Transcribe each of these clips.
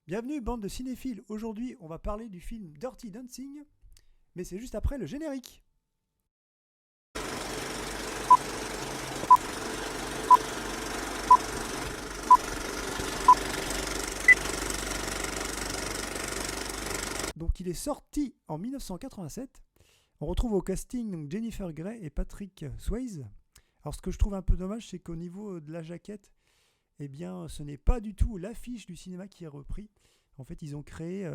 Bienvenue bande de cinéphiles, aujourd'hui on va parler du film Dirty Dancing, mais c'est juste après le générique. Donc il est sorti en 1987, on retrouve au casting donc, Jennifer Grey et Patrick Swayze. Alors ce que je trouve un peu dommage c'est qu'au niveau de la jaquette, eh bien ce n'est pas du tout l'affiche du cinéma qui est repris. En fait ils ont créé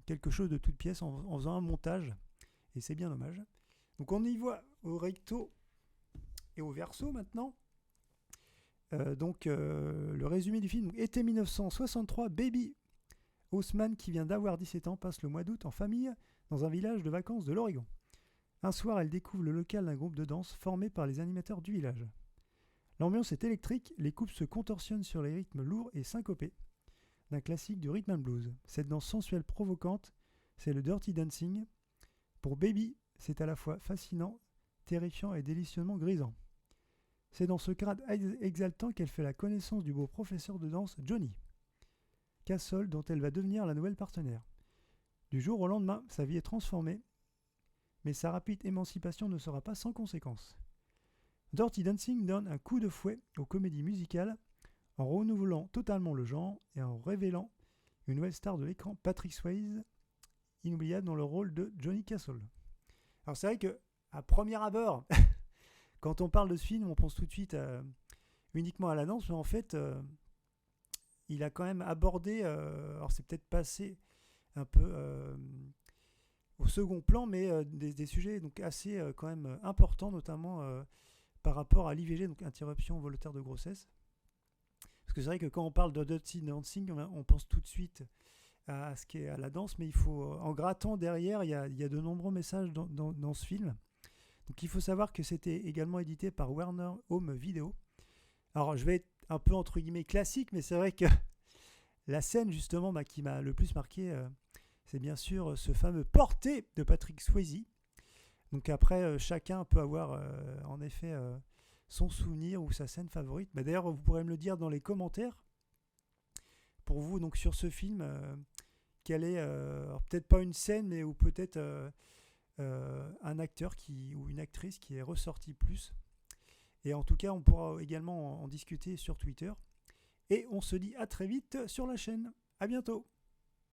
quelque chose de toute pièce en faisant un montage, et c'est bien dommage. Donc on y voit au recto et au verso maintenant. Le résumé du film. Été 1963, Baby Haussmann, qui vient d'avoir 17 ans, passe le mois d'août en famille dans un village de vacances de l'Oregon. Un soir, elle découvre le local d'un groupe de danse formé par les animateurs du village. L'ambiance est électrique, les couples se contorsionnent sur les rythmes lourds et syncopés d'un classique du rhythm and blues. Cette danse sensuelle provocante, c'est le Dirty Dancing. Pour Baby, c'est à la fois fascinant, terrifiant et délicieusement grisant. C'est dans ce cadre exaltant qu'elle fait la connaissance du beau professeur de danse Johnny Castle, dont elle va devenir la nouvelle partenaire. Du jour au lendemain, sa vie est transformée, mais sa rapide émancipation ne sera pas sans conséquences. Dirty Dancing donne un coup de fouet aux comédies musicales en renouvelant totalement le genre et en révélant une nouvelle star de l'écran, Patrick Swayze, inoubliable dans le rôle de Johnny Castle. Alors c'est vrai que à premier abord, quand on parle de ce film, on pense tout de suite uniquement à la danse, mais en fait, il a quand même abordé, alors c'est peut-être passé un peu au second plan, mais des sujets donc assez quand même importants, notamment par rapport à l'IVG, donc interruption volontaire de grossesse. Parce que c'est vrai que quand on parle de Dirty Dancing, on pense tout de suite à ce qu'est à la danse, mais il faut, en grattant derrière, il y a de nombreux messages dans ce film. Donc il faut savoir que c'était également édité par Warner Home Video. Alors je vais être un peu entre guillemets classique, mais c'est vrai que la scène justement qui m'a le plus marqué, c'est bien sûr ce fameux porté de Patrick Swayze. Donc après, chacun peut avoir en effet son souvenir ou sa scène favorite. Mais d'ailleurs, vous pourrez me le dire dans les commentaires. Pour vous, donc sur ce film, quelle est, peut-être pas une scène, mais ou peut-être un acteur ou une actrice qui est ressorti plus. Et en tout cas, on pourra également en discuter sur Twitter. Et on se dit à très vite sur la chaîne. À bientôt.